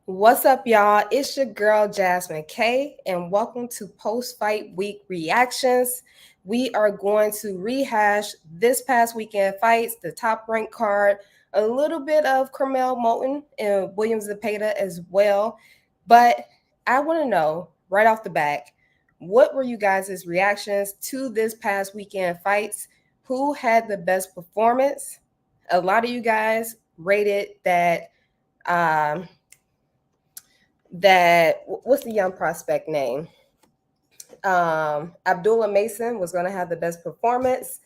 What's up, y'all? It's your girl, Jasmine K, and welcome to Post Fight Week Reactions. We are going to rehash this past weekend fights, the top ranked card, a little bit of Carmel Moulton and William Zepeda as well. But I want to know right off the bat, what were you guys' reactions to this past weekend fights? Who had the best performance? A lot of you guys rated um, that what's the young prospect name? Abdullah Mason was going to have the best performance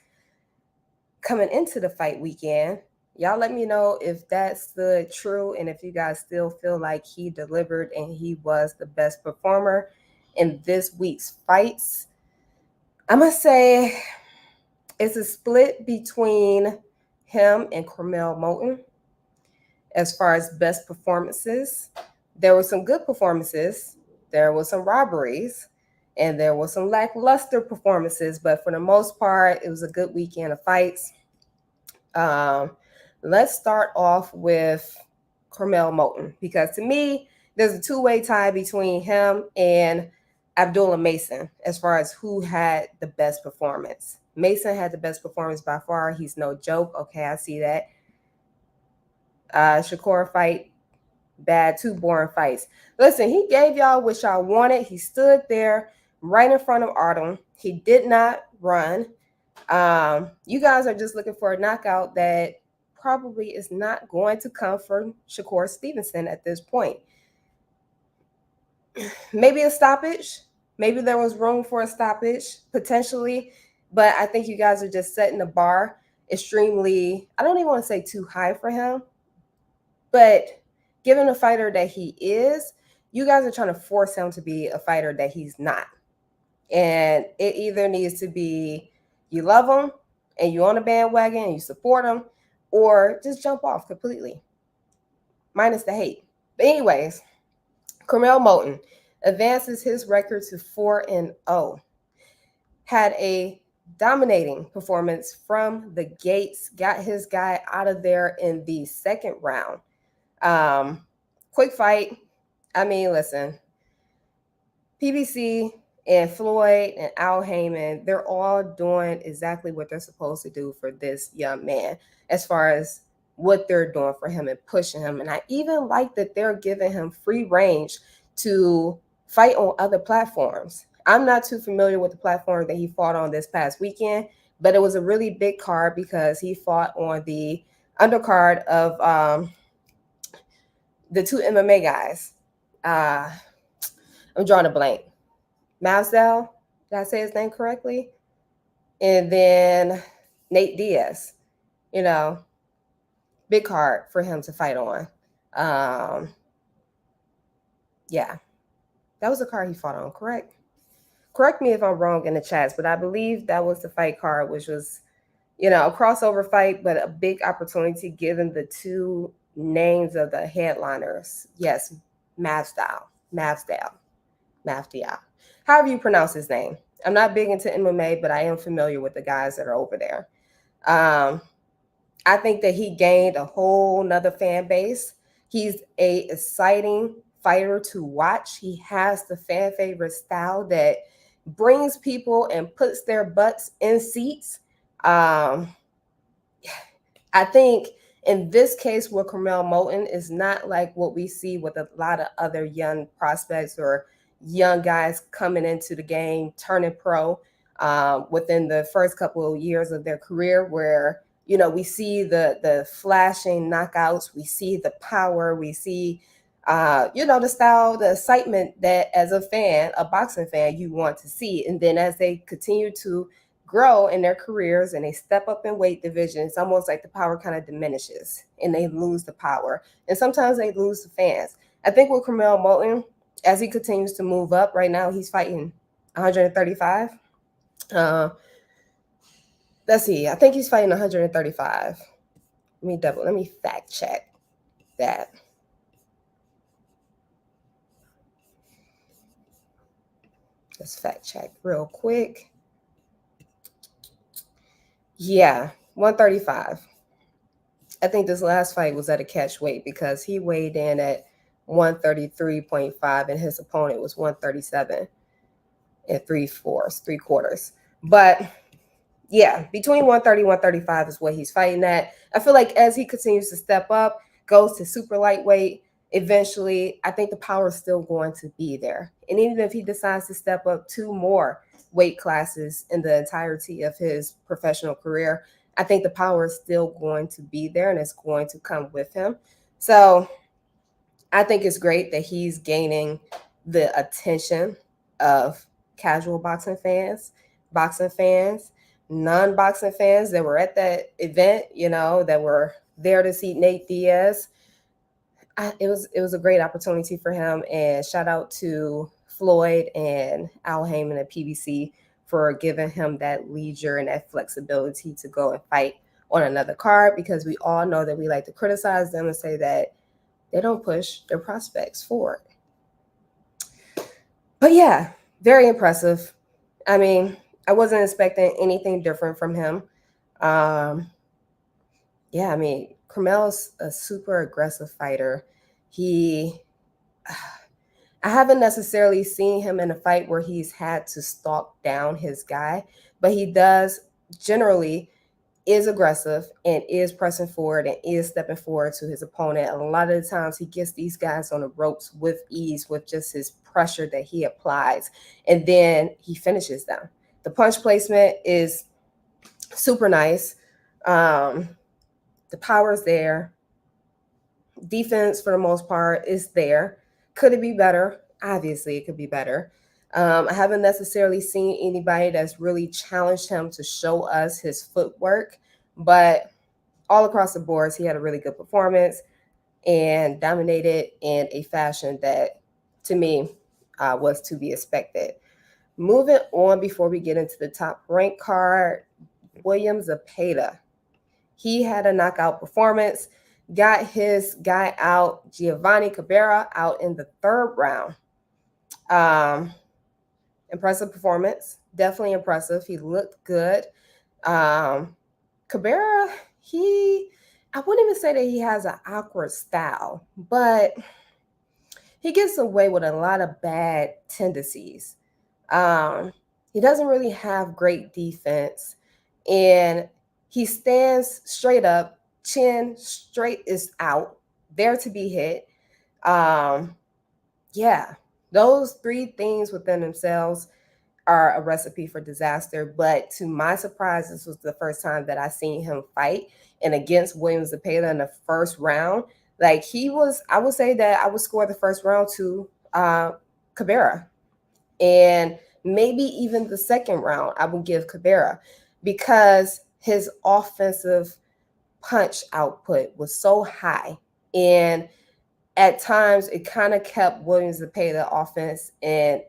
coming into the fight weekend. Y'all let me know if that's the true and if you guys still feel like he delivered and he was the best performer in this week's fights. I'm going to say it's a split between him and Carmel Moulton as far as best performances. There were some good performances, there were some robberies, and there were some lackluster performances, but for the most part, it was a good weekend of fights. Um, let's start off with Carmel Moulton, because to me, there's a two-way tie between him and Abdullah Mason as far as who had the best performance. Mason had the best performance by far. He's no joke. Okay, I see that. Shakur fight, bad, two boring fights. Listen, he gave y'all what y'all wanted. He stood there right in front of Artem. He did not run. You guys are just looking for a knockout that probably is not going to come from Shakur Stevenson at this point. Maybe a stoppage. Maybe there was room for a stoppage, potentially. But I think you guys are just setting the bar extremely, I don't even want to say too high for him. But given the fighter that he is, you guys are trying to force him to be a fighter that he's not. And it either needs to be you love him and you on a bandwagon and you support him, or just jump off completely, minus the hate. But anyways, Carmel Moulton advances his record to 4-0. Had a dominating performance from the gates, got his guy out of there in the second round. Quick fight. I mean, listen, PBC and Floyd and Al Heyman, they're all doing exactly what they're supposed to do for this young man as far as what they're doing for him and pushing him. And I even like that they're giving him free range to fight on other platforms. I'm not too familiar with the platform that he fought on this past weekend, but it was a really big card because he fought on the undercard of the two MMA guys. I'm drawing a blank. Masvidal, did I say his name correctly? And then Nate Diaz, you know, big card for him to fight on. Yeah, that was the card he fought on, correct? Correct me if I'm wrong in the chats, but I believe that was the fight card, which was, a crossover fight, but a big opportunity given the two names of the headliners. Yes, Masvidal. However you pronounce his name. I'm not big into MMA, but I am familiar with the guys that are over there. I think that he gained a whole nother fan base. He's a exciting fighter to watch. He has the fan favorite style that brings people and puts their butts in seats. I think in this case with Carmel Moulton is not like what we see with a lot of other young prospects or young guys coming into the game, turning pro within the first couple of years of their career, where we see the flashing knockouts, we see the power, we see the style, the excitement that as a fan, a boxing fan, you want to see. And then as they continue to grow in their careers and they step up in weight division, it's almost like the power kind of diminishes and they lose the power. And sometimes they lose the fans. I think with Carmel Moulton, as he continues to move up, right now he's fighting 135. Let's see, I think he's fighting 135. Let me fact check that. Let's fact check real quick. Yeah, 135. I think this last fight was at a catch weight because he weighed in at 133.5, and his opponent was 137 and three quarters. But yeah, between 130 135 is what he's fighting at. I feel like as he continues to step up, goes to super lightweight, eventually I think the power is still going to be there. And even if he decides to step up two more weight classes in the entirety of his professional career, I think the power is still going to be there and it's going to come with him. So I think it's great that he's gaining the attention of casual boxing fans, non-boxing fans that were at that event, that were there to see Nate Diaz. It was a great opportunity for him, and shout out to Floyd and Al Heyman at PBC for giving him that leisure and that flexibility to go and fight on another card, because we all know that we like to criticize them and say that they don't push their prospects forward. But yeah, very impressive. I mean, I wasn't expecting anything different from him. Yeah, I mean, Carmel's a super aggressive fighter. I haven't necessarily seen him in a fight where he's had to stalk down his guy, but he does generally is aggressive and is pressing forward and is stepping forward to his opponent. A lot of the times he gets these guys on the ropes with ease with just his pressure that he applies, and then he finishes them. The punch placement is super nice. The power's there. Defense, for the most part, is there. Could it be better? Obviously, it could be better. I haven't necessarily seen anybody that's really challenged him to show us his footwork, but all across the boards, he had a really good performance and dominated in a fashion that, to me, was to be expected. Moving on, before we get into the top rank card, William Zepeda. He had a knockout performance, got his guy out, Giovanni Cabrera, out in the third round. Impressive performance, definitely impressive. He looked good. Cabrera, I wouldn't even say that he has an awkward style, but he gets away with a lot of bad tendencies. He doesn't really have great defense, and he stands straight up, chin straight is out, there to be hit. Yeah, those three things within themselves are a recipe for disaster. But to my surprise, this was the first time that I seen him fight, and against William Zepeda in the first round. Like, I would say that I would score the first round to Cabrera, and maybe even the second round I would give Cabrera, because his offensive punch output was so high, and at times it kind of kept William Zepeda offense in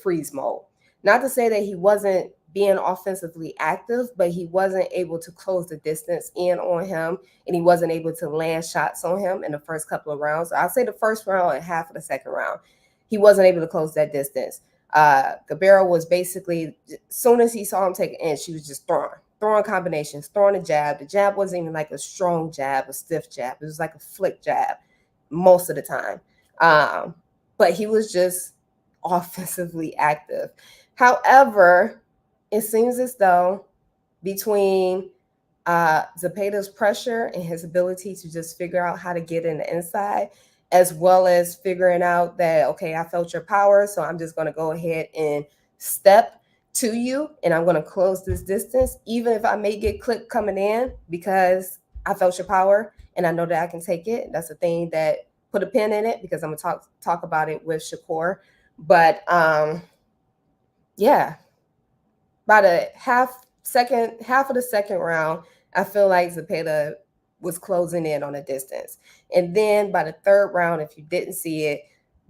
freeze mode. Not to say that he wasn't being offensively active, but he wasn't able to close the distance in on him, and he wasn't able to land shots on him in the first couple of rounds. I'll say the first round and half of the second round, he wasn't able to close that distance. Cabrera was basically, as soon as he saw him take an inch, he was just throwing combinations, throwing a jab. The jab wasn't even like a strong jab, a stiff jab. It was like a flick jab most of the time. But he was just offensively active. However, it seems as though between Zepeda's pressure and his ability to just figure out how to get in the inside, as well as figuring out that, okay, I felt your power, so I'm just going to go ahead and step to you, and I'm going to close this distance, even if I may get clipped coming in, because I felt your power and I know that I can take it. That's the thing that put a pin in it, because I'm going to talk about it with Shakur. But yeah, by the half of the second round, I feel like Zepeda was closing in on a distance. And then by the third round, if you didn't see it,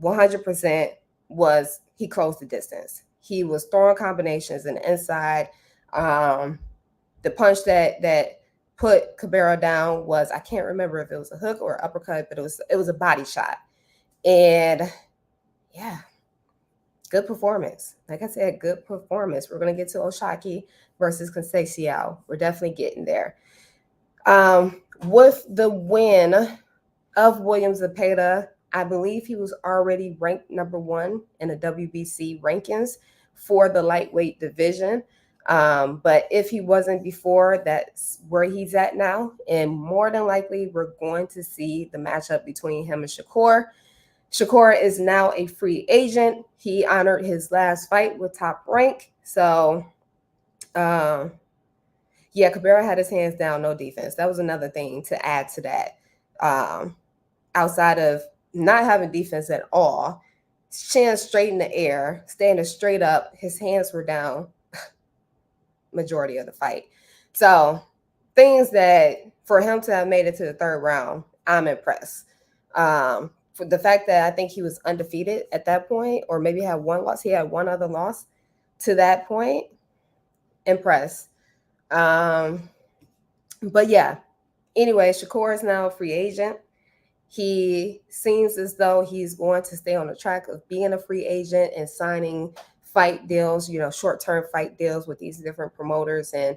100% was he closed the distance. He was throwing combinations in the inside. The punch that put Cabrera down was, I can't remember if it was a hook or uppercut, but it was a body shot. And yeah, good performance. Like I said, good performance. We're going to get to Oshaki versus Conceição. We're definitely getting there. With the win of William Zepeda, I believe he was already ranked number one in the WBC rankings for the lightweight division. But if he wasn't before, that's where he's at now. And more than likely, we're going to see the matchup between him and Shakur. Shakur is now a free agent. He honored his last fight with Top Rank. So, yeah, Cabrera had his hands down, no defense. That was another thing to add to that. Outside of not having defense at all, chin straight in the air, standing straight up, his hands were down majority of the fight. So things that for him to have made it to the third round, I'm impressed. For the fact that I think he was undefeated at that point, or maybe had one loss, he had one other loss to that point. Impressed. But yeah, anyway, Shakur is now a free agent. He seems as though he's going to stay on the track of being a free agent and signing fight deals, short-term fight deals with these different promoters and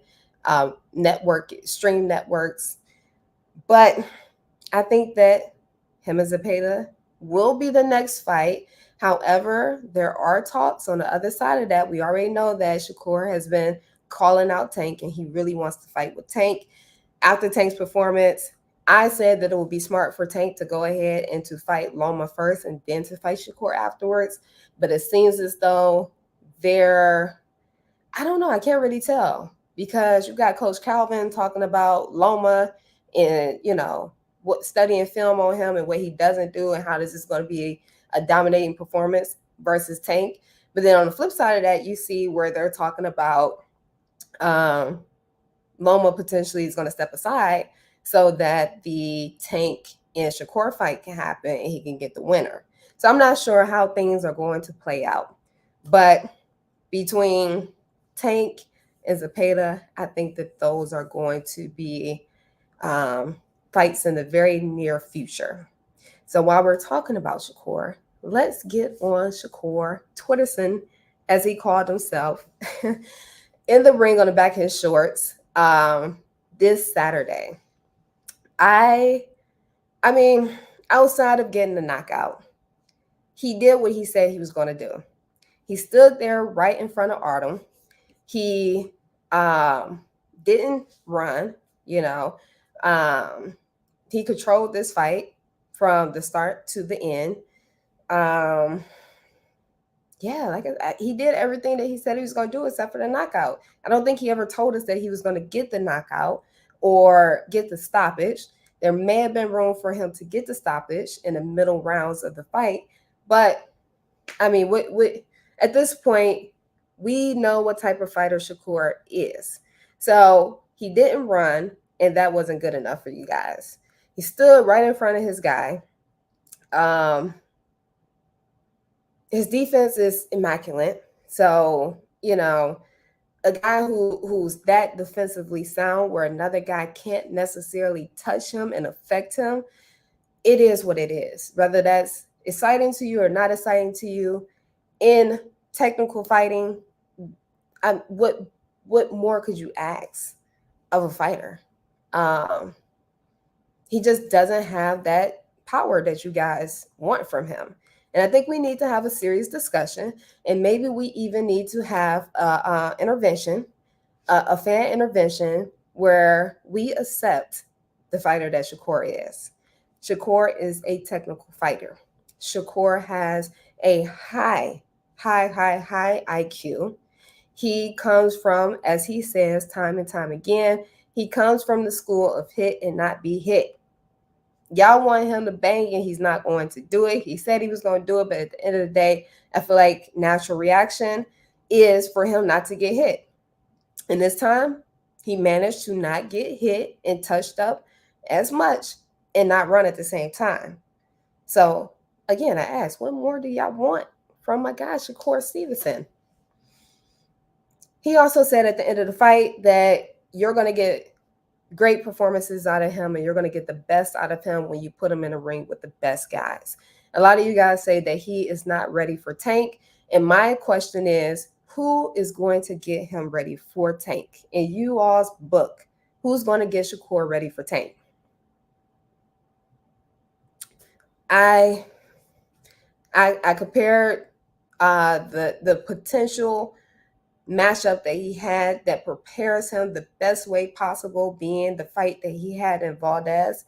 stream networks. But I think that him and Zepeda will be the next fight. However, there are talks on the other side of that. We already know that Shakur has been calling out Tank, and he really wants to fight with Tank. After Tank's performance, I said that it would be smart for Tank to go ahead and to fight Loma first and then to fight Shakur afterwards. But it seems as though I don't know, I can't really tell, because you've got Coach Calvin talking about Loma and, what studying film on him and what he doesn't do and how this is going to be a dominating performance versus Tank. But then on the flip side of that, you see where they're talking about Loma potentially is going to step aside so that the Tank and Shakur fight can happen and he can get the winner. So I'm not sure how things are going to play out. But between Tank and Zepeda, I think that those are going to be fights in the very near future. So while we're talking about Shakur, let's get on Shakur Twitterson, as he called himself, in the ring on the back of his shorts this Saturday. I mean, outside of getting the knockout, he did what he said he was going to do. He stood there right in front of Artem. He didn't run, he controlled this fight from the start to the end. He did everything that he said he was going to do except for the knockout. I don't think he ever told us that he was going to get the knockout or get the stoppage. There may have been room for him to get the stoppage in the middle rounds of the fight. But, I mean, at this point, we know what type of fighter Shakur is. So he didn't run, and that wasn't good enough for you guys. He stood right in front of his guy. His defense is immaculate. So, a guy who's that defensively sound where another guy can't necessarily touch him and affect him, it is what it is. Whether that's exciting to you or not exciting to you, in technical fighting, what more could you ask of a fighter? He just doesn't have that power that you guys want from him. And I think we need to have a serious discussion, and maybe we even need to have a fan intervention where we accept the fighter that Shakur is. Shakur is a technical fighter. Shakur has a high IQ. He comes from, as he says time and time again, he comes from the school of hit and not be hit. Y'all want him to bang and he's not going to do it. He said he was going to do it, but at the end of the day, I feel like natural reaction is for him not to get hit. And this time, he managed to not get hit and touched up as much and not run at the same time. So, again, I ask, what more do y'all want from my guy, Shakur Stevenson? He also said at the end of the fight that you're going to get great performances out of him and you're going to get the best out of him when you put him in a ring with the best guys. A lot of you guys say that he is not ready for Tank. And my question is, who is going to get him ready for Tank? In you all's book, who's going to get Shakur ready for Tank? I I compared the potential matchup that he had that prepares him the best way possible, being the fight that he had in Valdez.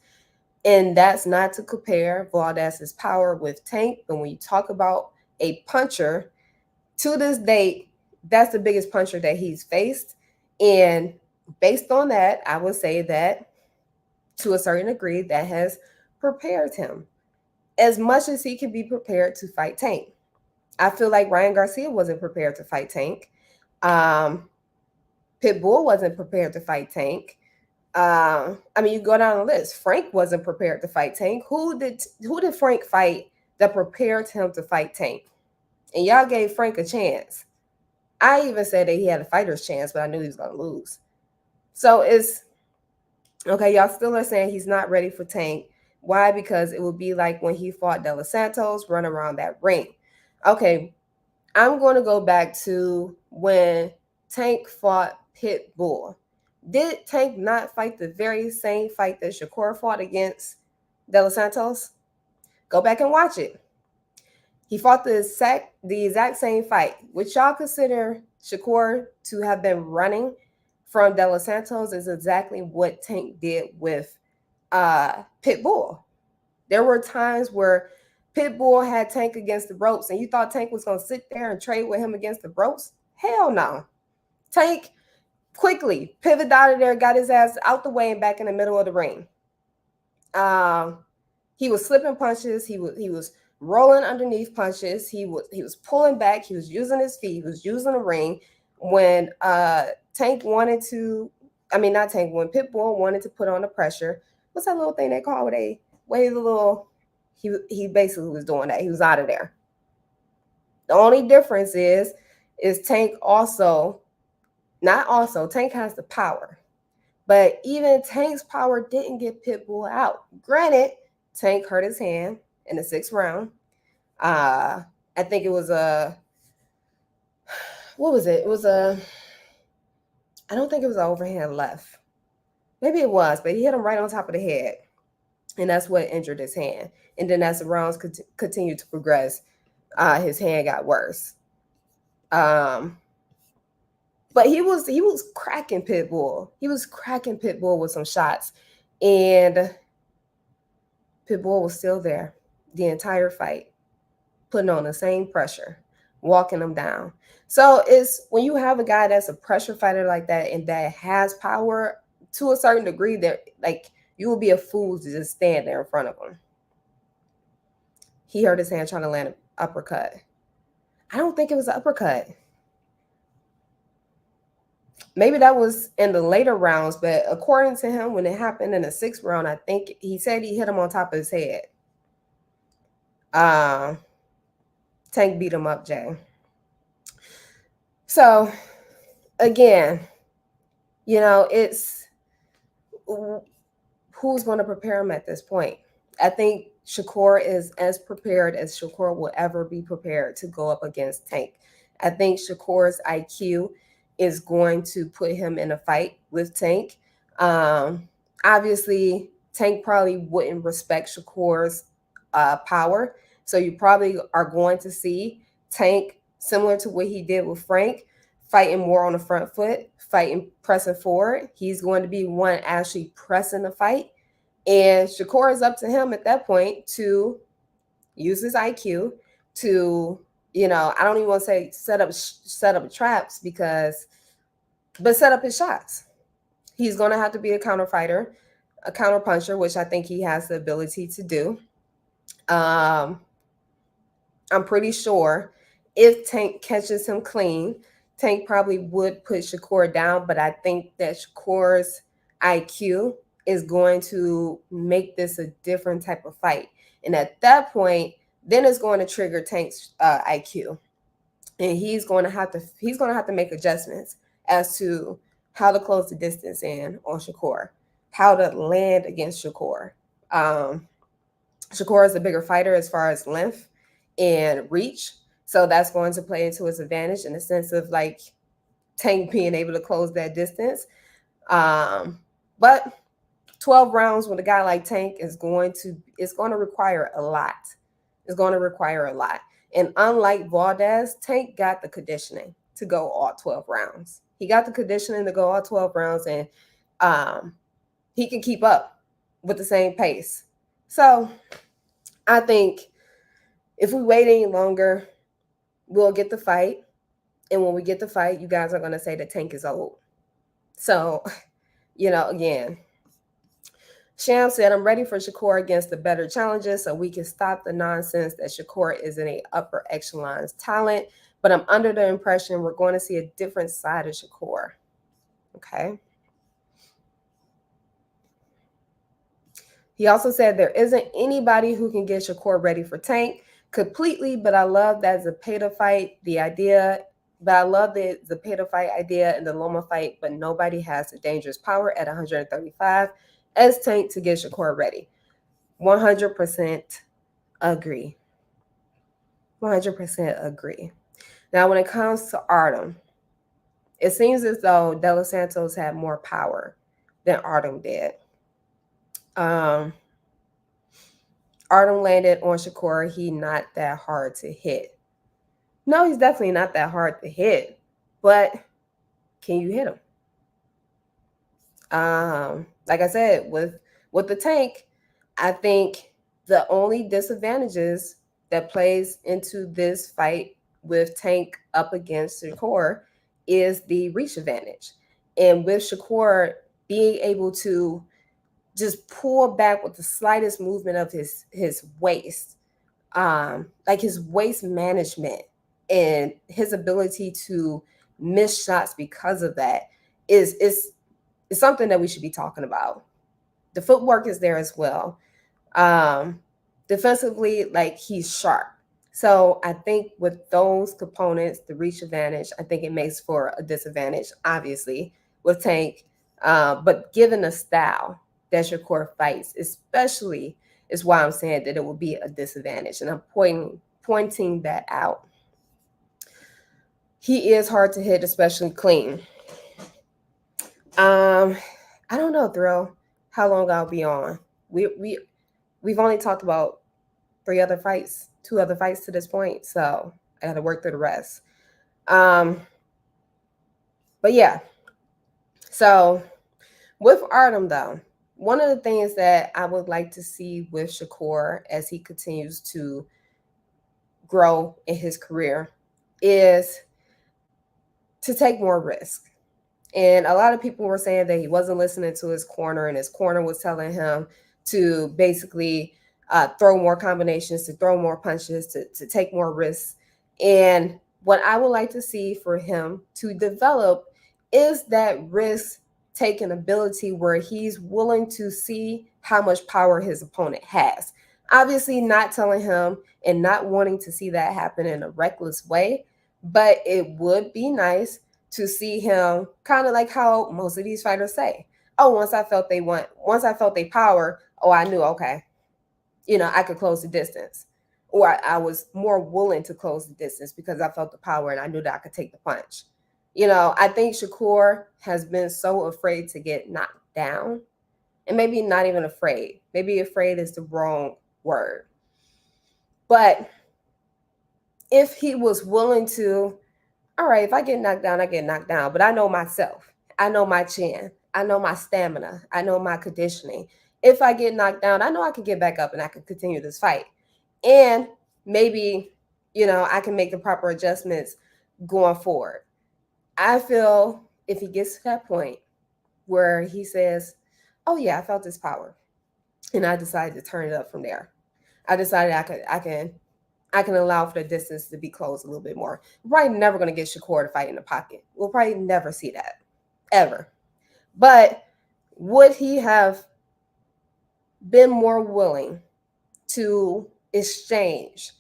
And that's not to compare Valdez's power with Tank, but when you talk about a puncher, to this date, that's the biggest puncher that he's faced. And based on that, I would say that to a certain degree, that has prepared him as much as he can be prepared to fight Tank. I feel like Ryan Garcia wasn't prepared to fight Tank. Um, Pitbull wasn't prepared to fight Tank. I mean, you go down the list. Frank wasn't prepared to fight Tank. Who did Frank fight that prepared him to fight Tank? And y'all gave Frank a chance. I even said that he had a fighter's chance, but I knew he was gonna lose. So it's okay. Y'all still are saying he's not ready for Tank. Why? Because it would be like when he fought De Los Santos, run around that ring. Okay, I'm going to go back to when Tank fought Pitbull. Did Tank not fight the very same fight that Shakur fought against De Los Santos? Go back and watch it. He fought the exact same fight, which y'all consider Shakur to have been running from De Los Santos, is exactly what Tank did with Pitbull. There were times where Pitbull had Tank against the ropes, and you thought Tank was going to sit there and trade with him against the ropes? Hell no. Tank quickly pivoted out of there, got his ass out the way and back in the middle of the ring. He was slipping punches. He was rolling underneath punches. He was pulling back. He was using his feet. He was using the ring. When Tank wanted to, I mean not Tank, when Pitbull wanted to put on the pressure, what's that little thing they call where they wave the little? He basically was doing that. He was out of there. The only difference is Tank also, not also, Tank has the power. But even Tank's power didn't get Pitbull out. Granted, Tank hurt his hand in the 6th round. I think it was what was it? It was I don't think it was an overhand left. Maybe it was, but he hit him right on top of the head. And that's what injured his hand. And then as the rounds continued to progress, his hand got worse. But he was cracking Pitbull. He was cracking Pitbull with some shots, and Pitbull was still there the entire fight, putting on the same pressure, walking him down. So it's when you have a guy that's a pressure fighter like that and that has power to a certain degree, that like you will be a fool to just stand there in front of him. He hurt his hand trying to land an uppercut. I don't think it was an uppercut. Maybe that was in the later rounds, but according to him, when it happened in the 6th round, I think he said he hit him on top of his head. Tank beat him up, Jay. So again, it's who's going to prepare him at this point. I think Shakur is as prepared as Shakur will ever be prepared to go up against Tank. I think Shakur's IQ is going to put him in a fight with Tank. Obviously, Tank probably wouldn't respect Shakur's power. So you probably are going to see Tank, similar to what he did with Frank, fighting more on the front foot, fighting, pressing forward. He's going to be one actually pressing the fight. And Shakur is up to him at that point to use his IQ to, I don't even want to say set up traps but set up his shots. He's going to have to be a counter fighter, a counter puncher, which I think he has the ability to do. I'm pretty sure if Tank catches him clean, Tank probably would put Shakur down, but I think that Shakur's IQ is going to make this a different type of fight. And at that point, then it's going to trigger Tank's IQ. And he's going to have to make adjustments as to how to close the distance in on Shakur, how to land against Shakur. Shakur is a bigger fighter as far as length and reach. So that's going to play into his advantage in the sense of like Tank being able to close that distance. But 12 rounds with a guy like Tank is going to require a lot. It's going to require a lot. And unlike Valdez, Tank got the conditioning to go all 12 rounds. He got the conditioning to go all 12 rounds, and he can keep up with the same pace. So I think if we wait any longer, we'll get the fight. And when we get the fight, you guys are going to say that Tank is old. So, again, Sham said, I'm ready for Shakur against the better challenges so we can stop the nonsense that Shakur is in a upper echelon's talent. But I'm under the impression we're going to see a different side of Shakur. Okay. He also said there isn't anybody who can get Shakur ready for Tank completely, but I love that Zepeda fight, I love the Zepeda fight idea and the Loma fight, but nobody has the dangerous power at 135 as Tank to get Shakur ready. 100% agree. 100% agree. Now, when it comes to Artem, it seems as though De Los Santos had more power than Artem did. Artem landed on Shakur. He not that hard to hit. No, he's definitely not that hard to hit, but can you hit him? Like I said, with the Tank, I think the only disadvantages that plays into this fight with Tank up against Shakur is the reach advantage. And with Shakur being able to just pull back with the slightest movement of his waist, like his waist management and his ability to miss shots because of that is something that we should be talking about. The footwork is there as well. Defensively, like he's sharp. So I think with those components, the reach advantage, I think it makes for a disadvantage, obviously, with Tank. But given the style that Shakur fights, especially, is why I'm saying that it will be a disadvantage. And I'm pointing that out. He is hard to hit, especially clean. I don't know, Thrill, how long I'll be on. We've only talked about 2 other fights to this point, so I got to work through the rest. But yeah, so with Artem though, one of the things that I would like to see with Shakur as he continues to grow in his career is to take more risk. And a lot of people were saying that he wasn't listening to his corner, and his corner was telling him to basically throw more combinations, to throw more punches, to take more risks. And what I would like to see for him to develop is that risk-taking ability where he's willing to see how much power his opponent has. Obviously, not telling him and not wanting to see that happen in a reckless way, but it would be nice to see him kind of like how most of these fighters say, oh, once I felt their power, oh, I knew, okay, I could close the distance, or I was more willing to close the distance because I felt the power and I knew that I could take the punch. I think Shakur has been so afraid to get knocked down, and maybe not even afraid. Maybe afraid is the wrong word. But if he was willing to, all right, if I get knocked down, I get knocked down, but I know myself. I know my chin. I know my stamina. I know my conditioning. If I get knocked down, I know I can get back up and I can continue this fight. And maybe, I can make the proper adjustments going forward. I feel if he gets to that point where he says, oh yeah, I felt this power, and I decided to turn it up from there. I decided I can allow for the distance to be closed a little bit more. We're probably never going to get Shakur to fight in the pocket. We'll probably never see that, ever. But would he have been more willing to exchange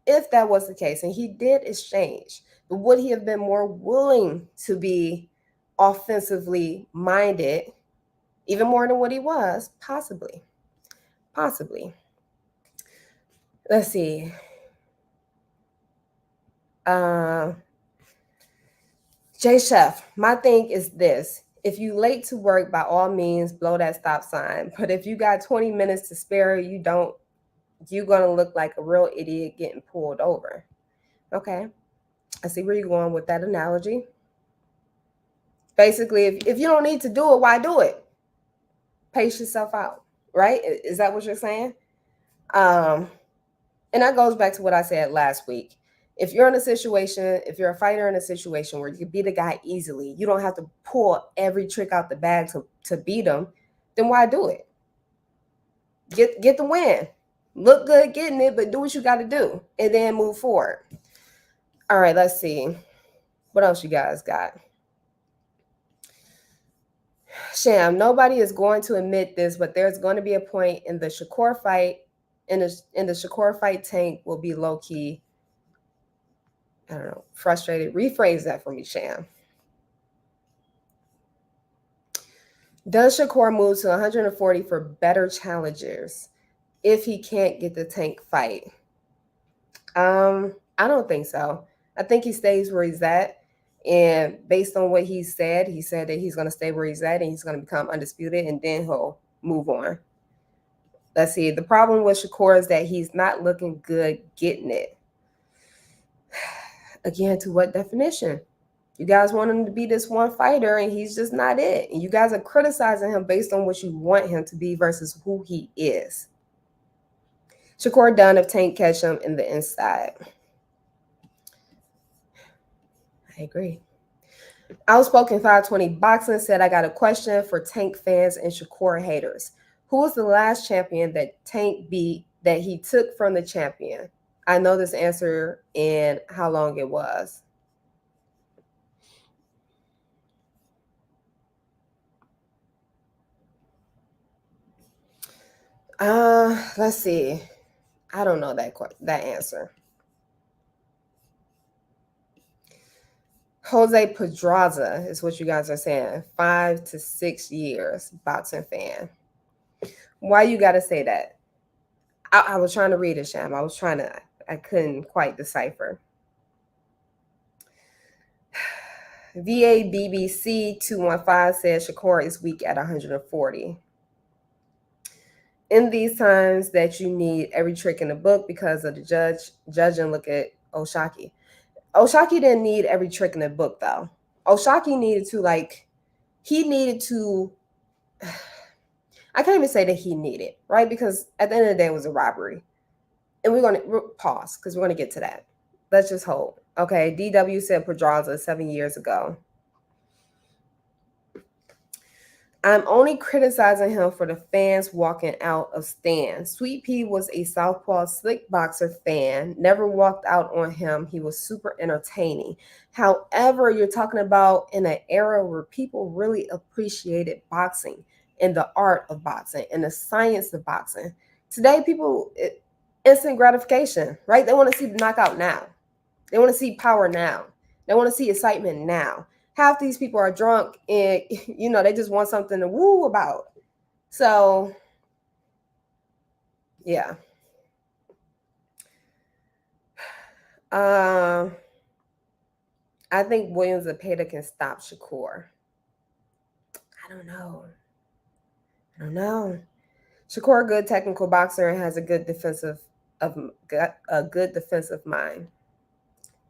if that was the case? And he did exchange. But would he have been more willing to be offensively minded, even more than what he was? Possibly. Possibly. Let's see. Jay Chef, my thing is this. If you late to work, by all means, blow that stop sign. But if you got 20 minutes to spare, you don't you're going to look like a real idiot getting pulled over. Okay. I see where you're going with that analogy. Basically, if you don't need to do it, why do it? Pace yourself out, right? Is that what you're saying? And that goes back to what I said last week. If you're in a situation, if you're a fighter in a situation where you can beat a guy easily, you don't have to pull every trick out the bag to beat him, then why do it? Get the win. Look good getting it, but do what you got to do and then move forward. All right, let's see. What else you guys got? Sham, nobody is going to admit this, but there's going to be a point in the Shakur fight, in the Shakur fight, Tank will be low key, I don't know, frustrated. Rephrase that for me, Sham. Does Shakur move to 140 for better challengers if he can't get the Tank fight? I don't think so. I think he stays where he's at. And based on what he said that he's going to stay where he's at and he's going to become undisputed and then he'll move on. Let's see. The problem with Shakur is that he's not looking good getting it. Again, to what definition? You guys want him to be this one fighter and he's just not it. And you guys are criticizing him based on what you want him to be versus who he is. Shakur done if Tank catch him in the inside. I agree. Outspoken 520 Boxing said, I got a question for Tank fans and Shakur haters. Who was the last champion that Tank beat that he took from the champion? I know this answer and how long it was. Let's see. I don't know that answer. Jose Pedraza is what you guys are saying. 5 to 6 years, boxing fan. Why you got to say that? I was trying to read it, Sham. I couldn't quite decipher. VABBC 215 says Shakur is weak at 140. In these times that you need every trick in the book because of the judge and look at Oshaki. Oshaki didn't need every trick in the book though. Oshaki needed to I can't even say that he needed, right? Because at the end of the day, it was a robbery. And we're going to pause because we're going to get to that. Let's just hold. Okay, DW said Pedraza 7 years ago. I'm only criticizing him for the fans walking out of stands. Sweet Pea was a southpaw slick boxer fan, never walked out on him. He was super entertaining. However, you're talking about in an era where people really appreciated boxing and the art of boxing and the science of boxing. Today, people, instant gratification, right? They want to see the knockout now. They want to see power now. They want to see excitement now. Half these people are drunk and, they just want something to woo about. So, yeah. I think Williams Zepeda can stop Shakur. I don't know. Shakur, a good technical boxer and has a good defensive mind.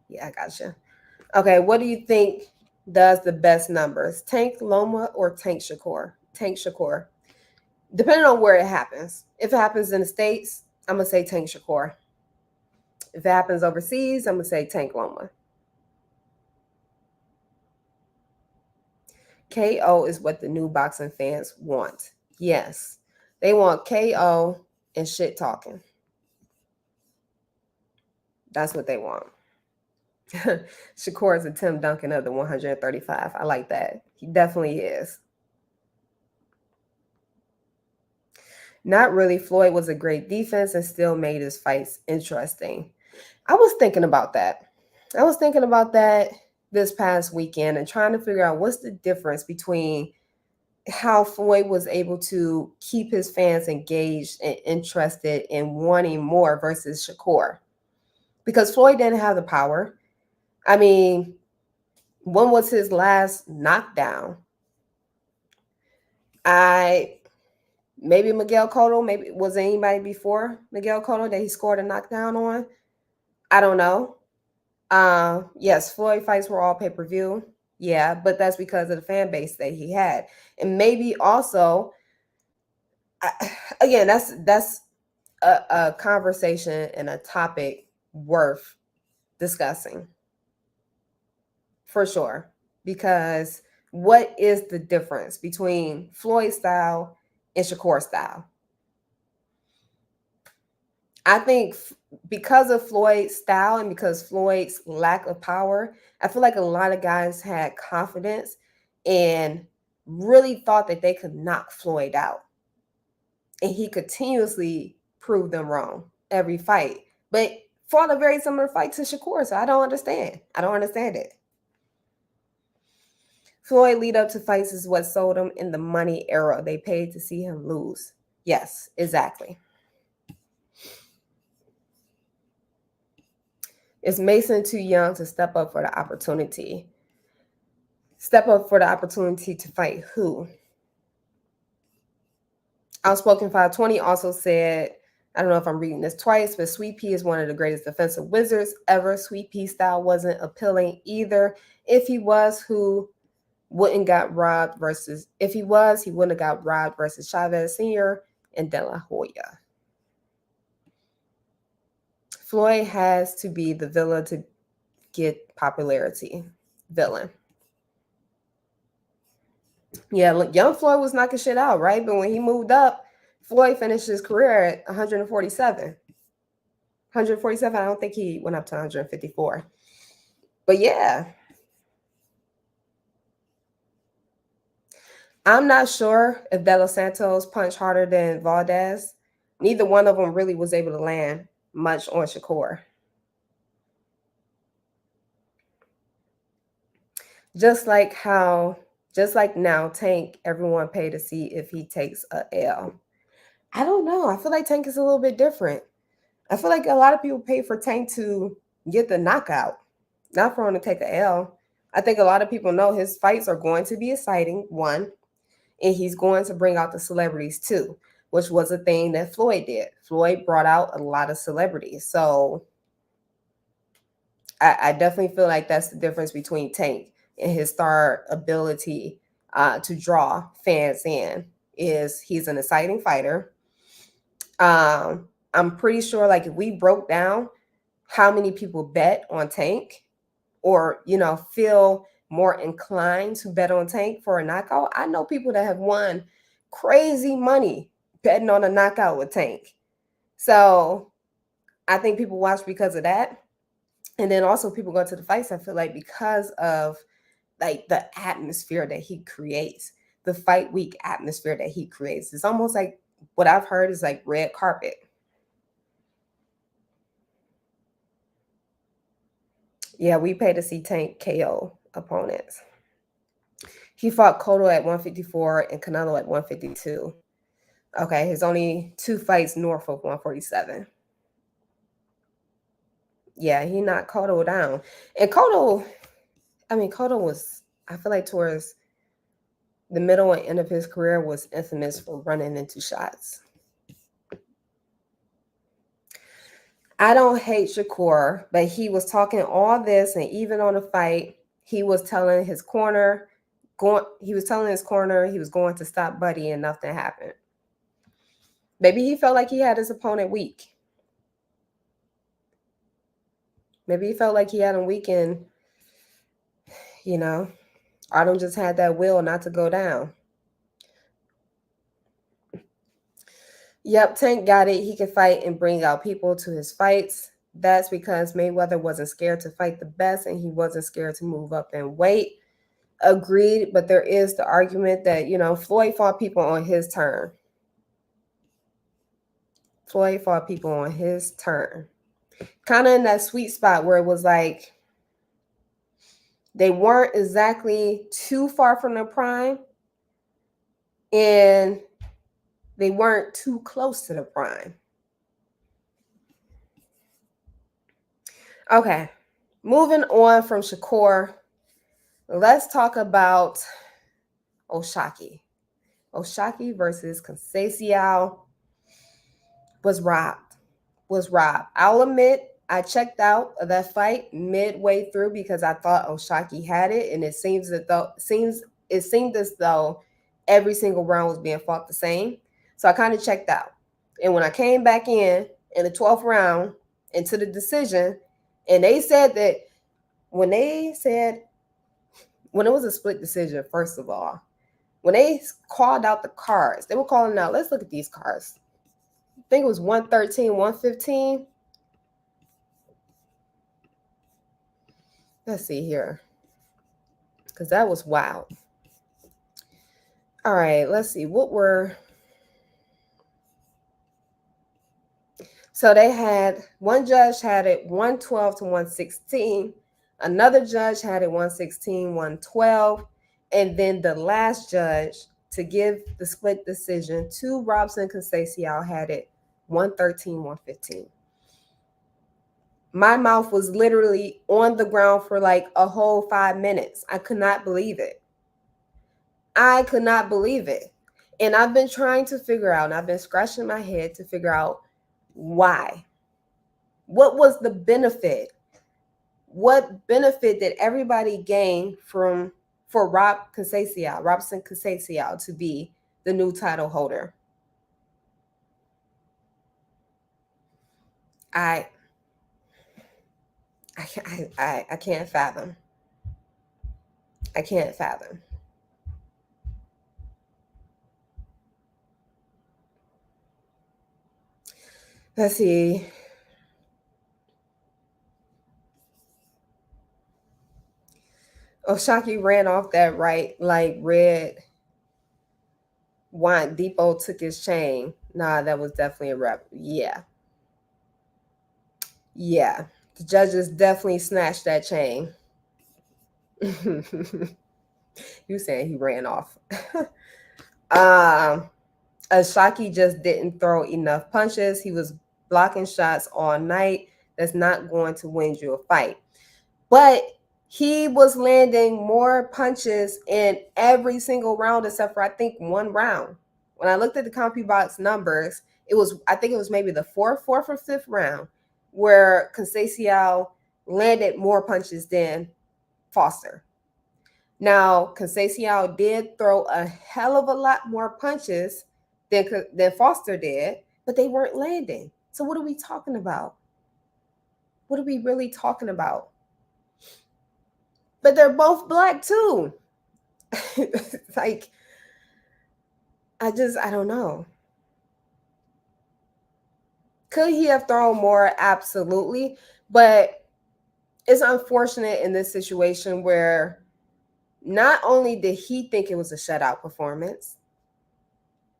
Yeah, I gotcha. Okay, what do you think does the best numbers? Tank Loma or Tank Shakur? Tank Shakur. Depending on where it happens. If it happens in the States, I'm going to say Tank Shakur. If it happens overseas, I'm going to say Tank Loma. KO is what the new boxing fans want. Yes. They want KO and shit talking. That's what they want. Shakur is a Tim Duncan of the 135. I like that. He definitely is. Not really. Floyd was a great defense and still made his fights interesting. I was thinking about that. This past weekend and trying to figure out what's the difference between how Floyd was able to keep his fans engaged and interested in wanting more versus Shakur. Because Floyd didn't have the power. I mean, when was his last knockdown? I Maybe Miguel Cotto, maybe was anybody before Miguel Cotto that he scored a knockdown on? I don't know. Yes, Floyd fights were all pay-per-view. Yeah, but that's because of the fan base that he had. And maybe also again, that's a conversation and a topic worth discussing for sure. Because what is the difference between Floyd style and Shakur style? I think because of Floyd's style and because Floyd's lack of power, I feel like a lot of guys had confidence and really thought that they could knock Floyd out. And he continuously proved them wrong every fight. But fought a very similar fight to Shakur, so I don't understand. I don't understand it. Floyd lead up to fights is what sold him in the money era. They paid to see him lose. Yes, exactly. Is Mason too young to step up for the opportunity? Step up for the opportunity to fight who? Outspoken 520 also said, I don't know if I'm reading this twice, but Sweet Pea is one of the greatest defensive wizards ever. Sweet Pea style wasn't appealing either. If he was, who wouldn't got robbed versus, if he was, he wouldn't have got robbed versus Chavez Sr. and De La Hoya. Floyd has to be the villain to get popularity. Villain. Yeah, look, young Floyd was knocking shit out, right? But when he moved up, Floyd finished his career at 147. 147, I don't think he went up to 154. But yeah. I'm not sure if De Los Santos punched harder than Valdez. Neither one of them really was able to land much on Shakur. Just like now, Tank, everyone pay to see if he takes a L. I don't know. I feel like Tank is a little bit different. I feel like a lot of people pay for Tank to get the knockout, not for him to take a L. I think a lot of people know his fights are going to be exciting, one, and he's going to bring out the celebrities too, which was a thing that Floyd did. Floyd brought out a lot of celebrities. So I definitely feel like that's the difference between Tank and his star ability to draw fans in is he's an exciting fighter. I'm pretty sure like if we broke down how many people bet on Tank or, feel more inclined to bet on Tank for a knockout, I know people that have won crazy money betting on a knockout with Tank. So I think people watch because of that. And then also people go to the fights, I feel like because of like the atmosphere that he creates, the fight week atmosphere that he creates. It's almost like what I've heard is like red carpet. Yeah, we pay to see Tank KO opponents. He fought Cotto at 154 and Canelo at 152. Okay, his only two fights north of 147. Yeah, he knocked Cotto down. And Cotto was, I feel like towards the middle and end of his career was infamous for running into shots. I don't hate Shakur, but he was talking all this, and even on the fight, he was telling his corner, he was going to stop Buddy, and nothing happened. Maybe he felt like he had his opponent weak. Maybe he felt like he had him weak, and Artem just had that will not to go down. Yep, Tank got it. He can fight and bring out people to his fights. That's because Mayweather wasn't scared to fight the best, and he wasn't scared to move up in weight. Agreed, but there is the argument that, Floyd fought people on his turn. Floyd fought people on his turn. Kind of in that sweet spot where it was like they weren't exactly too far from their prime and they weren't too close to the prime. Okay, moving on from Shakur, let's talk about O'Shaki. Oshaki versus Conceição was robbed. Was robbed. I'll admit I checked out of that fight midway through because I thought Oshaki had it, and it seemed as though every single round was being fought the same. So I kind of checked out. And when I came back in the 12th round into the decision, and they said that when it was a split decision, first of all, when they called out the cards, they were calling out, let's look at these cards. I think it was 113, 115. Let's see here, because that was wild. All right, let's see. So they had, one judge had it 112 to 116. Another judge had it 116, 112. And then the last judge to give the split decision to Robson Conceição had it 113, 115. My mouth was literally on the ground for like a whole 5 minutes. I could not believe it. I could not believe it. And I've been trying to figure out, and I've been scratching my head to figure out why. What was the benefit? What benefit did everybody gain for Robson Conceição to be the new title holder? I can't fathom. I can't fathom. Let's see. Oshaki ran off that right, like red wine. Depot took his chain. Nah, that was definitely a rep. Yeah. Yeah. The judges definitely snatched that chain. You saying he ran off. Oshaki just didn't throw enough punches. He was blocking shots all night. That's not going to win you a fight. But he was landing more punches in every single round except for I think one round. When I looked at the CompuBox numbers, I think it was maybe the fourth or fifth round where Conceição landed more punches than Foster. Now, Conceição did throw a hell of a lot more punches than Foster did, but they weren't landing. So what are we talking about? What are we really talking about? But they're both black too. Like, I don't know. Could he have thrown more? Absolutely. But it's unfortunate in this situation where not only did he think it was a shutout performance,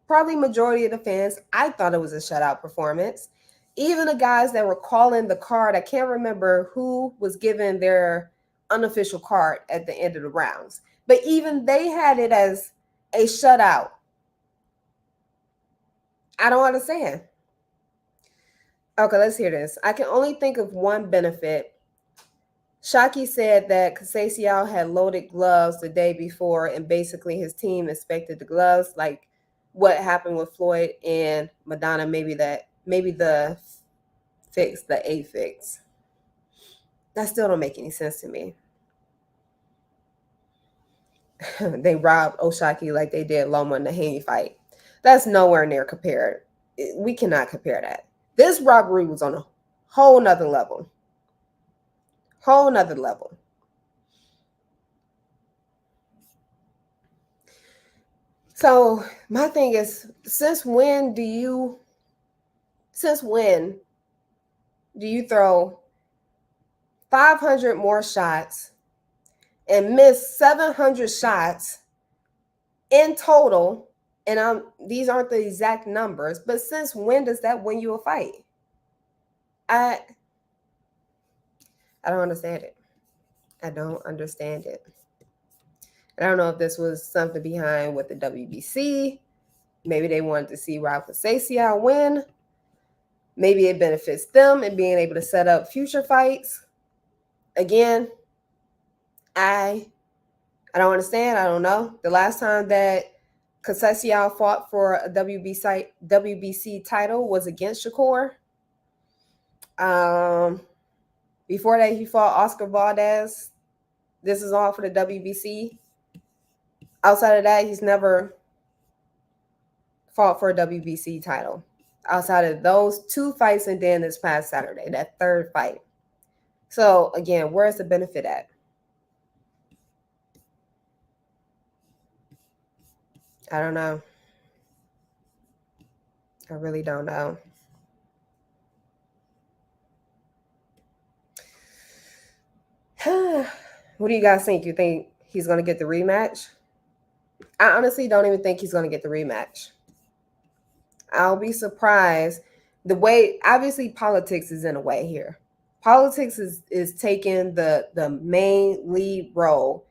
probably majority of the fans, I thought it was a shutout performance. Even the guys that were calling the card, I can't remember who was given their unofficial card at the end of the rounds, but even they had it as a shutout. I don't understand. Okay, let's hear this. I can only think of one benefit. Shaki said that Conceição had loaded gloves the day before, and basically his team inspected the gloves, like what happened with Floyd and Madonna. Maybe the fix, the A fix. That still don't make any sense to me. They robbed Oshaki like they did Loma in the Haney fight. That's nowhere near compared. We cannot compare that. This robbery was on a whole nother level. Whole nother level. So my thing is, since when do you throw 500 more shots and miss 700 shots in total? And these aren't the exact numbers, but since when does that win you a fight? I don't understand it. I don't understand it. I don't know if this was something behind with the WBC. Maybe they wanted to see Rob Conceição win. Maybe it benefits them in being able to set up future fights. Again, I don't understand. I don't know. The last time that Conceição fought for a WBC title was against Shakur. Before that, he fought Oscar Valdez. This is all for the WBC. Outside of that, he's never fought for a WBC title. Outside of those 2 fights and then this past Saturday, that 3rd fight. So again, where's the benefit at? I don't know. I really don't know. What do you guys think? You think he's going to get the rematch? I honestly don't even think he's going to get the rematch. I'll be surprised. The way, obviously, politics is in a way here. Politics is taking the main lead role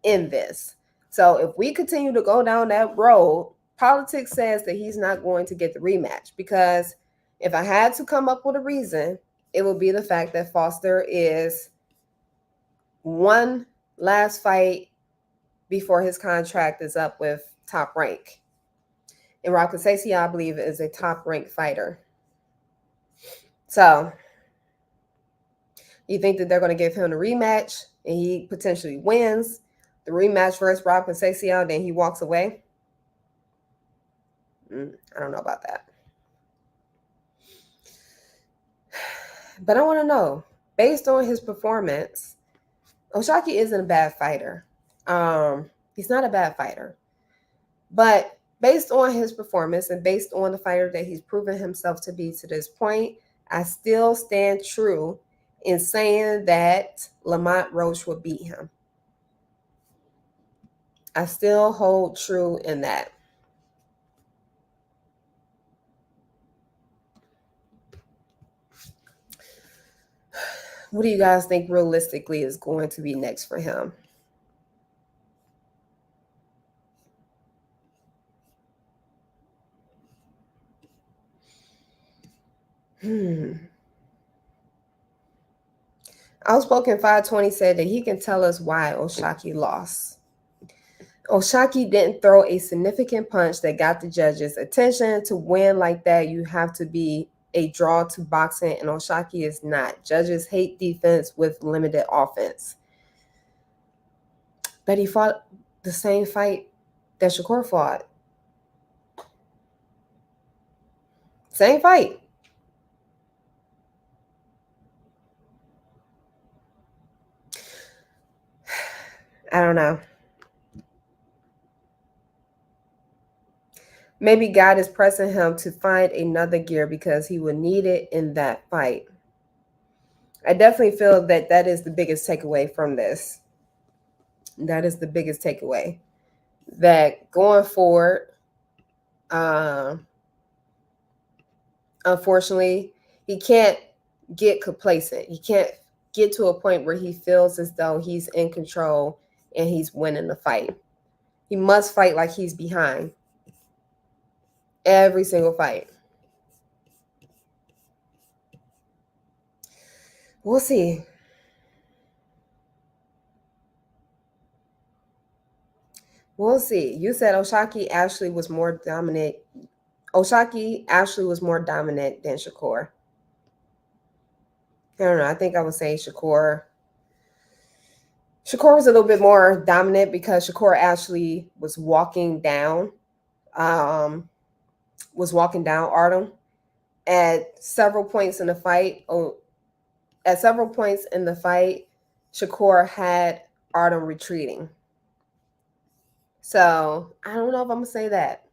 in this. So if we continue to go down that road, politics says that he's not going to get the rematch, because if I had to come up with a reason, it would be the fact that Foster is one last fight before his contract is up with Top Rank. And Rob Conceição, I believe, is a top-ranked fighter. So you think that they're going to give him a rematch and he potentially wins the rematch versus Rob Conceição, then he walks away? I don't know about that. But I want to know, based on his performance, O'Shaquie isn't a bad fighter. He's not a bad fighter. But based on his performance and based on the fighter that he's proven himself to be to this point, I still stand true in saying that Lamont Roach will beat him. I still hold true in that. What do you guys think realistically is going to be next for him? Outspoken 520 said that he can tell us why O'Shaquie lost. O'Shaquie didn't throw a significant punch that got the judges' attention. To win like that, you have to be a draw to boxing, and O'Shaquie is not. Judges hate defense with limited offense. But he fought the same fight that Shakur fought. Same fight. I don't know. Maybe God is pressing him to find another gear because he would need it in that fight. I definitely feel that that is the biggest takeaway from this. That is the biggest takeaway. That going forward, unfortunately, he can't get complacent. He can't get to a point where he feels as though he's in control and he's winning the fight. He must fight like he's behind every single fight. We'll see. We'll see. You said O'Shaquie actually was more dominant. O'Shaquie actually was more dominant than Shakur. I don't know. I think I would say Shakur. Shakur was a little bit more dominant because Shakur actually was walking down Artem at several points in the fight. At several points in the fight, Shakur had Artem retreating. So I don't know if I'm gonna say that.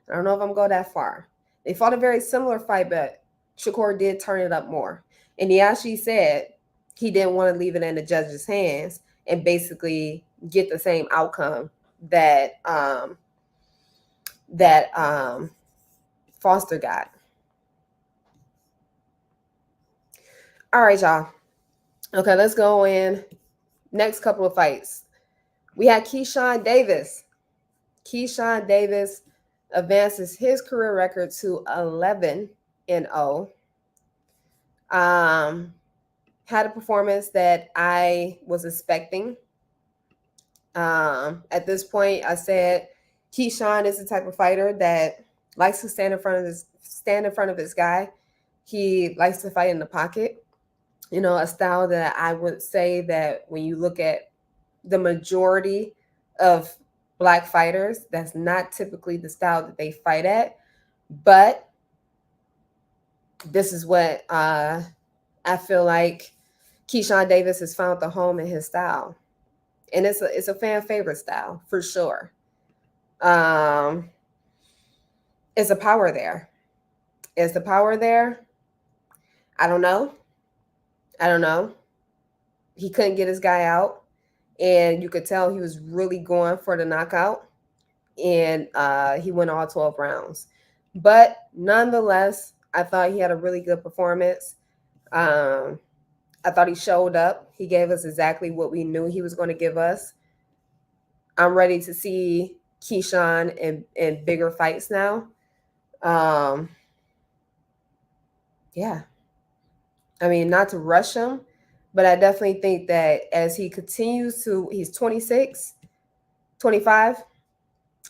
I don't know if I'm gonna go that far. They fought a very similar fight, but Shakur did turn it up more. And he actually said he didn't want to leave it in the judges' hands and basically get the same outcome that Foster got. All right, y'all. Okay, let's go in. Next couple of fights. We had Keyshawn Davis. Keyshawn Davis advances his career record to 11-0. Had a performance that I was expecting. At this point, I said Keyshawn is the type of fighter that likes to stand in front of his guy. He likes to fight in the pocket. You know, a style that I would say that when you look at the majority of black fighters, that's not typically the style that they fight at. But this is what I feel like Keyshawn Davis has found the home in his style, and it's a fan favorite style for sure. Um, is the power there? Is the power there? I don't know. I don't know. He couldn't get his guy out, and you could tell he was really going for the knockout, and he went all 12 rounds. But nonetheless, I thought he had a really good performance. Um, I thought he showed up. He gave us exactly what we knew he was going to give us. I'm ready to see Keyshawn in bigger fights now. Um, yeah, I mean, not to rush him, but I definitely think that as he continues to, he's 26, 25,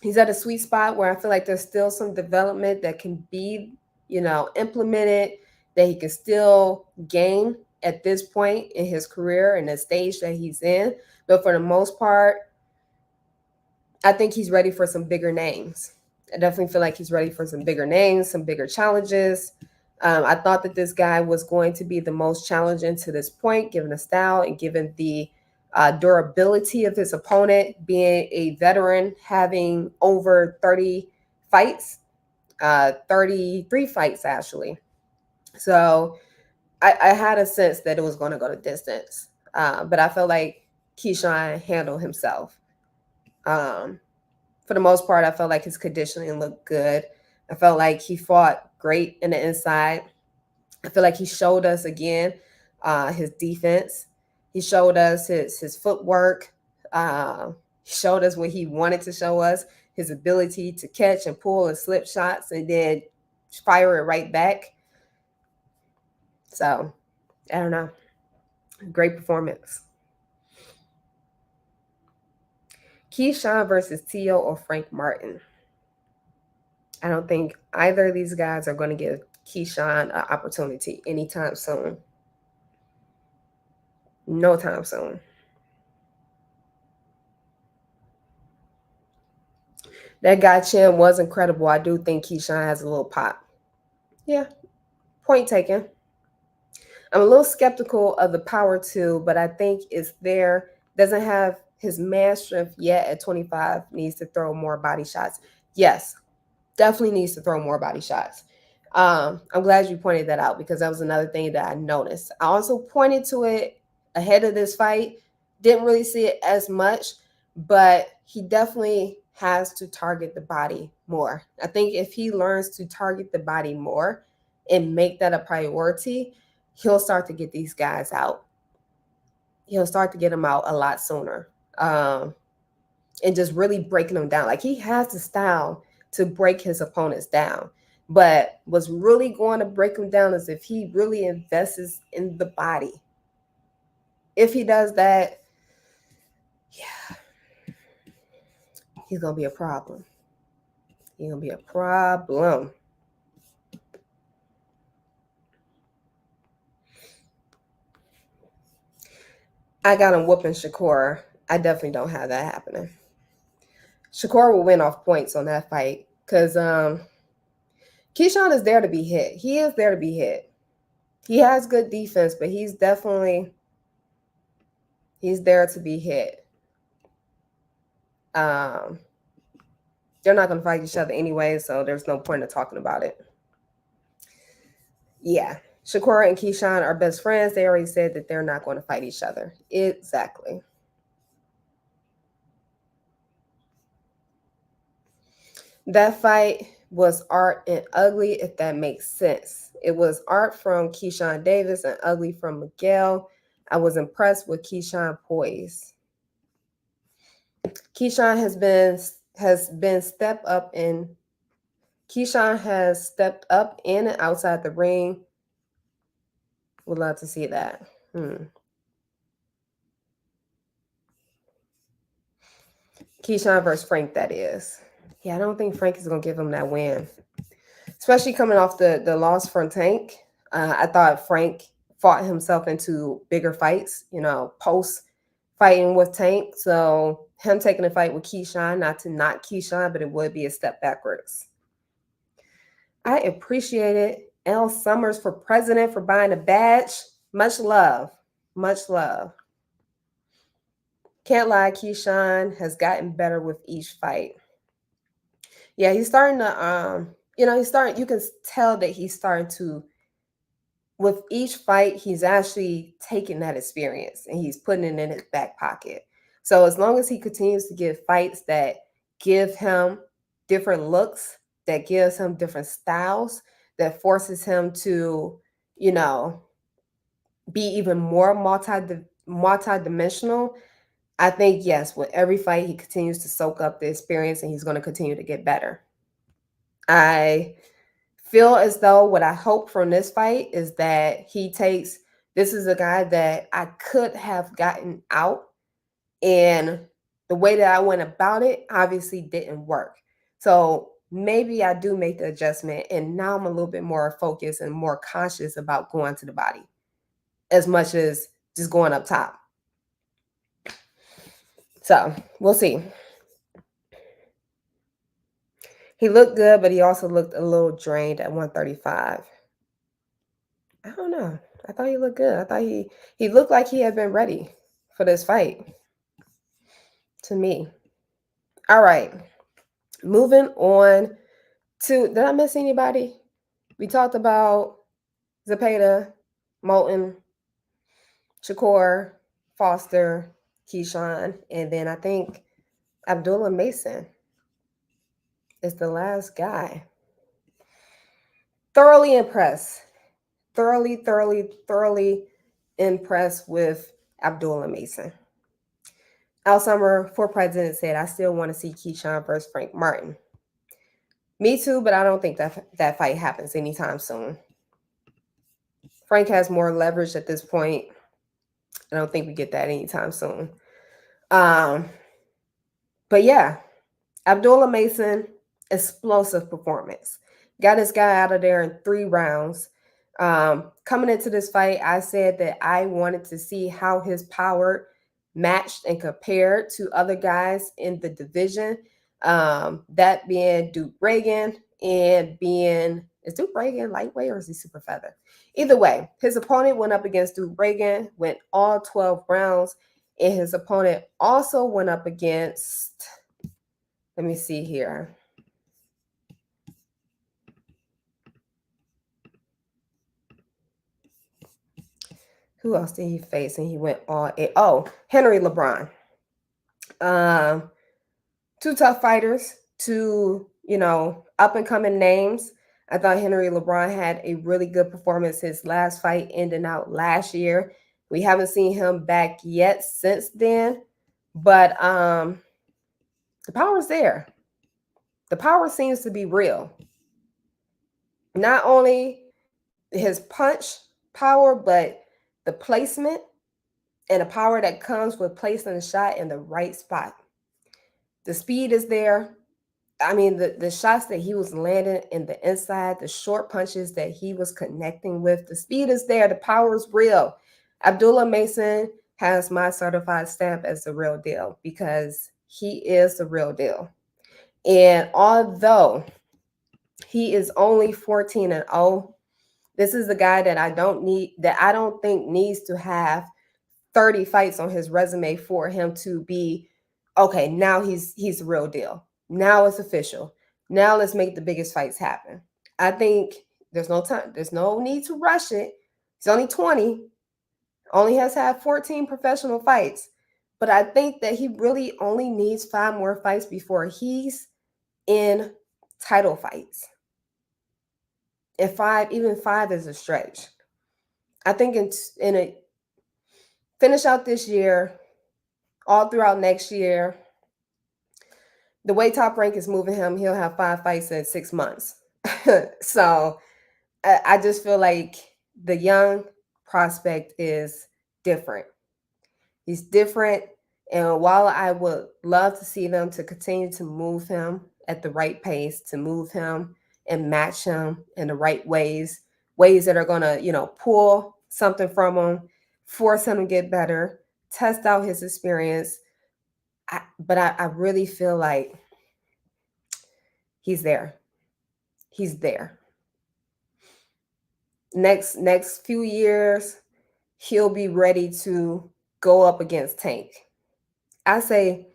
he's at a sweet spot where I feel like there's still some development that can be, implemented, that he can still gain at this point in his career and the stage that he's in. But for the most part, I think he's ready for some bigger names. I definitely feel like he's ready for some bigger names, some bigger challenges. I thought that this guy was going to be the most challenging to this point, given the style and given the durability of his opponent, being a veteran, having over 30 fights, 33 fights actually. So I had a sense that it was going to go to distance, but I felt like Keyshawn handled himself. Um, for the most part, I felt like his conditioning looked good. I felt like he fought great in the inside. I feel like he showed us again his defense. He showed us his footwork. He showed us what he wanted to show us, his ability to catch and pull and slip shots and then fire it right back. So, I don't know. Great performance. Keyshawn versus Tio or Frank Martin. I don't think either of these guys are going to give Keyshawn an opportunity anytime soon. No time soon. That guy Chin was incredible. I do think Keyshawn has a little pop. Yeah, point taken. I'm a little skeptical of the power too, but I think it's there. Doesn't have his man strength yet at 25. Needs to throw more body shots. Yes, definitely needs to throw more body shots. I'm glad you pointed that out because that was another thing that I noticed. I also pointed to it ahead of this fight. Didn't really see it as much, but he definitely has to target the body more. I think if he learns to target the body more and make that a priority, he'll start to get these guys out. He'll start to get them out a lot sooner. And just really breaking them down. Like he has the style to break his opponents down. But what's really going to break him down is if he really invests in the body. If he does that, yeah, he's going to be a problem. He's going to be a problem. I got him whooping Shakur. I definitely don't have that happening. Shakur will win off points on that fight because Keyshawn is there to be hit. He is there to be hit. He has good defense, but he's there to be hit. They're not going to fight each other anyway, so there's no point in talking about it. Yeah, Shakur and Keyshawn are best friends. They already said that they're not going to fight each other. Exactly. That fight was art and ugly, if that makes sense. It was art from Keyshawn Davis and ugly from Miguel. I was impressed with Keyshawn poise. Keyshawn has been step up in Keyshawn has stepped up in and outside the ring. Would love to see that. Keyshawn versus Frank, that is. Yeah, I don't think Frank is gonna give him that win, especially coming off the loss from Tank. I thought Frank fought himself into bigger fights, post fighting with Tank. So him taking a fight with Keyshawn, not to knock Keyshawn, but it would be a step backwards. I appreciate it. L. Summers for president for buying a badge. Much love. Much love. Can't lie, Keyshawn has gotten better with each fight. Yeah, he's starting to you can tell that he's starting to, with each fight, he's actually taking that experience and he's putting it in his back pocket. So as long as he continues to get fights that give him different looks, that gives him different styles, that forces him to, you know, be even more multi-dimensional, I think yes, with every fight he continues to soak up the experience and he's going to continue to get better. I feel as though what I hope from this fight is that this is a guy that I could have gotten out, and the way that I went about it obviously didn't work. So maybe I do make the adjustment, and now I'm a little bit more focused and more conscious about going to the body as much as just going up top. So we'll see. He looked good, but he also looked a little drained at 135. I don't know. I thought he looked good. I thought he looked like he had been ready for this fight. To me. All right. Moving on to, did I miss anybody? We talked about Zepeda, Moulton, Shakur, Foster, Keyshawn, and then I think Abdullah Mason is the last guy. Thoroughly impressed. Thoroughly impressed with Abdullah Mason. Al Summer, for president, said, I still want to see Keyshawn versus Frank Martin. Me too, but I don't think that fight happens anytime soon. Frank has more leverage at this point. I don't think we get that anytime soon. But yeah, Abdullah Mason, explosive performance. Got this guy out of there in 3 rounds. Coming into this fight, I said that I wanted to see how his power matched and compared to other guys in the division. That being Duke Reagan and is Duke Reagan lightweight or is he super feather? Either way, his opponent went up against Duke Reagan, went all 12 rounds, and his opponent also went up against, let me see here. Who else did he face? And he went all 8. Oh, Henry LeBron. 2 tough fighters, 2, up and coming names. I thought Henry LeBron had a really good performance. His last fight ending out last year. We haven't seen him back yet since then, but the power's there. The power seems to be real. Not only his punch power, but the placement and the power that comes with placing the shot in the right spot. The speed is there. I mean, the shots that he was landing in the inside, the short punches that he was connecting with, the speed is there. The power is real. Abdullah Mason has my certified stamp as the real deal because he is the real deal. And although he is only 14-0, this is the guy that I don't think needs to have 30 fights on his resume for him to be okay. Now he's the real deal. Now it's official. Now let's make the biggest fights happen. I think there's no time. There's no need to rush it. He's only 20. Only has had 14 professional fights. But I think that he really only needs 5 more fights before he's in title fights. And 5, even 5 is a stretch. I think in a finish out this year, all throughout next year, the way Top Rank is moving him, he'll have 5 fights in 6 months. So I just feel like the young prospect is different. He's different. And while I would love to see them to continue to move him at the right pace to move him and match him in the right ways that are going to, pull something from him, force him to get better, test out his experience. But I really feel like he's there. He's there. Next few years, he'll be ready to go up against Tank. I say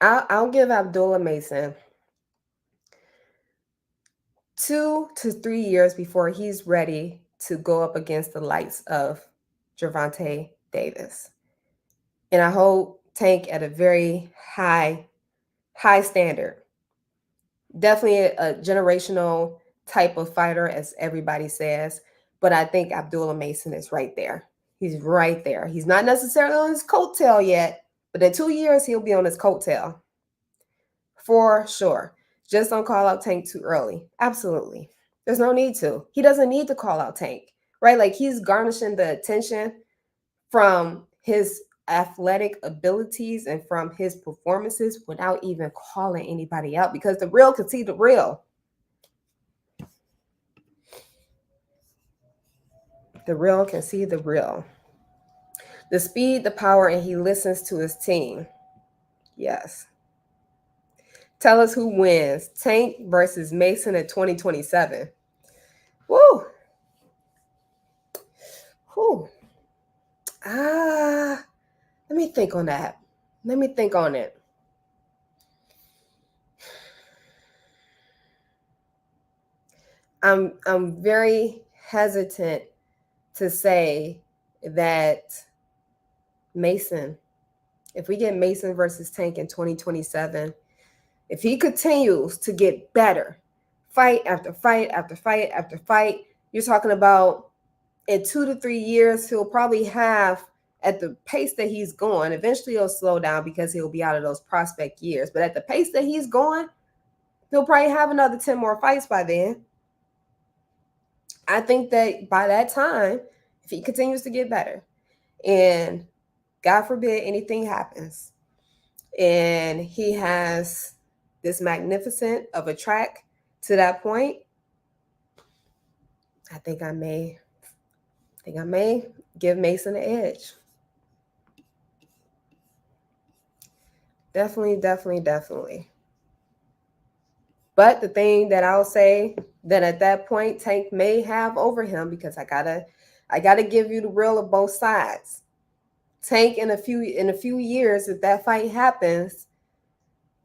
I'll give Abdullah Mason 2 to 3 years before he's ready to go up against the likes of Gervonta Davis. And I hold Tank at a very high standard. Definitely a generational type of fighter, as everybody says. But I think Abdullah Mason is right there. He's right there. He's not necessarily on his coattail yet, but in 2 years, he'll be on his coattail. For sure. Just don't call out Tank too early. Absolutely. There's no need to. He doesn't need to call out Tank, right? Like, he's garnishing the attention from his athletic abilities and from his performances without even calling anybody out, because the real can see the real. The real can see the real. The speed, the power, and he listens to his team. Yes. Tell us who wins. Tank versus Mason in 2027. Woo. Whew. Let me think on that. Let me think on it. I'm very hesitant to say that Mason, if we get Mason versus Tank in 2027, if he continues to get better, fight after fight after fight after fight, you're talking about in 2 to 3 years, he'll probably have, at the pace that he's going, eventually he'll slow down because he'll be out of those prospect years. But at the pace that he's going, he'll probably have another 10 more fights by then. I think that by that time, if he continues to get better, and God forbid anything happens, and he has this magnificent of a track to that point, I think I may give Mason an edge. Definitely. But the thing that I'll say that at that point Tank may have over him, because I gotta give you the real of both sides. Tank in a few years, if that fight happens,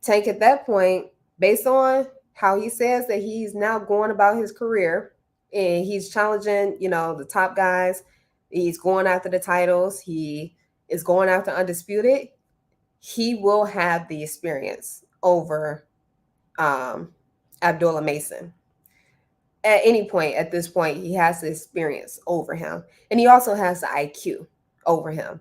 Tank at that point, based on how he says that he's now going about his career and he's challenging, the top guys, he's going after the titles, he is going after undisputed, he will have the experience over Abdullah Mason. At any point, at this point, he has the experience over him. And he also has the IQ over him.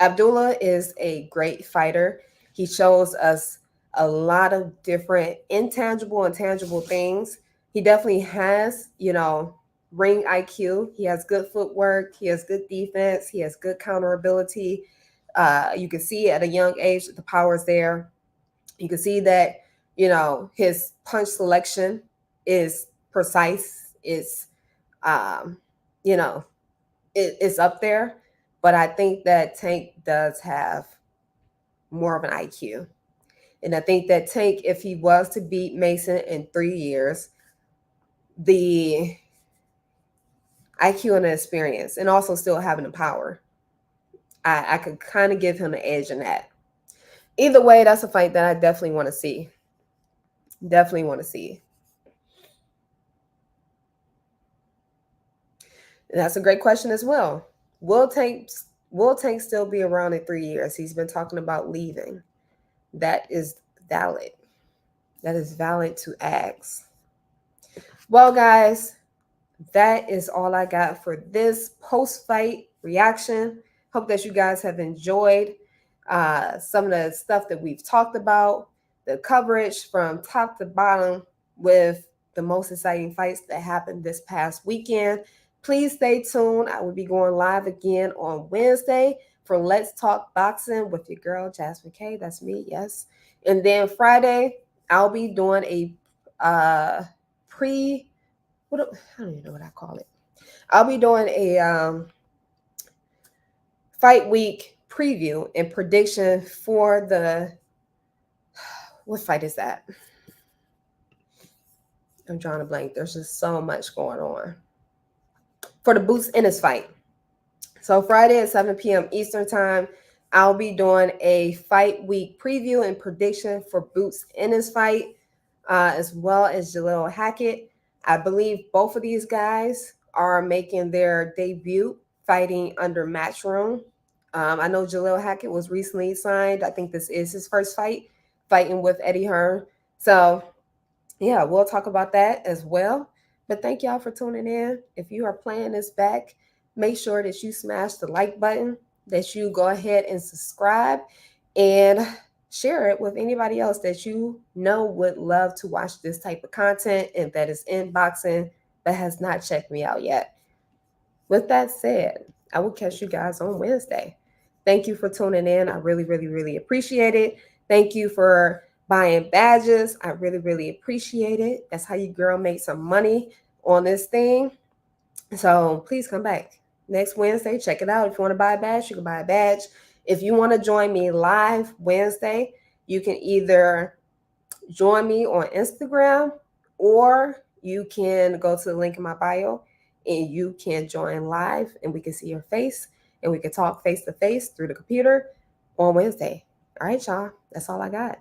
Abdullah is a great fighter. He shows us a lot of different intangible and tangible things. He definitely has, ring IQ. He has good footwork. He has good defense. He has good counter ability. You can see at a young age that the power is there. You can see that, his punch selection is precise. It's, it's up there. But I think that Tank does have more of an IQ. And I think that Tank, if he was to beat Mason in 3 years, the IQ and the experience, and also still having the power, I could kind of give him an edge in that. Either way, that's a fight that I definitely want to see. Definitely want to see. And that's a great question as well. Will Tank still be around in 3 years? He's been talking about leaving. That is valid. That is valid to ask. Well, guys, that is all I got for this post-fight reaction. Hope that you guys have enjoyed some of the stuff that we've talked about, the coverage from top to bottom with the most exciting fights that happened this past weekend. Please stay tuned. I will be going live again on Wednesday for Let's Talk Boxing with your girl, Jasmine K. That's me, yes. And then Friday, I'll be doing a pre, I don't even know what I call it. I'll be doing a fight week preview and prediction for what fight is that? I'm drawing a blank. There's just so much going on. For the Boots Ennis fight. So Friday at 7 p.m. Eastern time, I'll be doing a fight week preview and prediction for Boots Ennis fight, as well as Jaleel Hackett. I believe both of these guys are making their debut fighting under Matchroom. I know Jaleel Hackett was recently signed. I think this is his first fight, fighting with Eddie Hearn. So yeah, we'll talk about that as well. But thank y'all for tuning in. If you are playing this back, make sure that you smash the like button, that you go ahead and subscribe, and share it with anybody else that you know would love to watch this type of content and that is in boxing but has not checked me out yet. With that said, I will catch you guys on Wednesday. Thank you for tuning in. I really, really, really appreciate it. Thank you for buying badges. I really, really appreciate it. That's how you girl make some money on this thing. So please come back next Wednesday. Check it out. If you want to buy a badge, you can buy a badge. If you want to join me live Wednesday, you can either join me on Instagram or you can go to the link in my bio and you can join live and we can see your face and we can talk face to face through the computer on Wednesday. All right, y'all. That's all I got.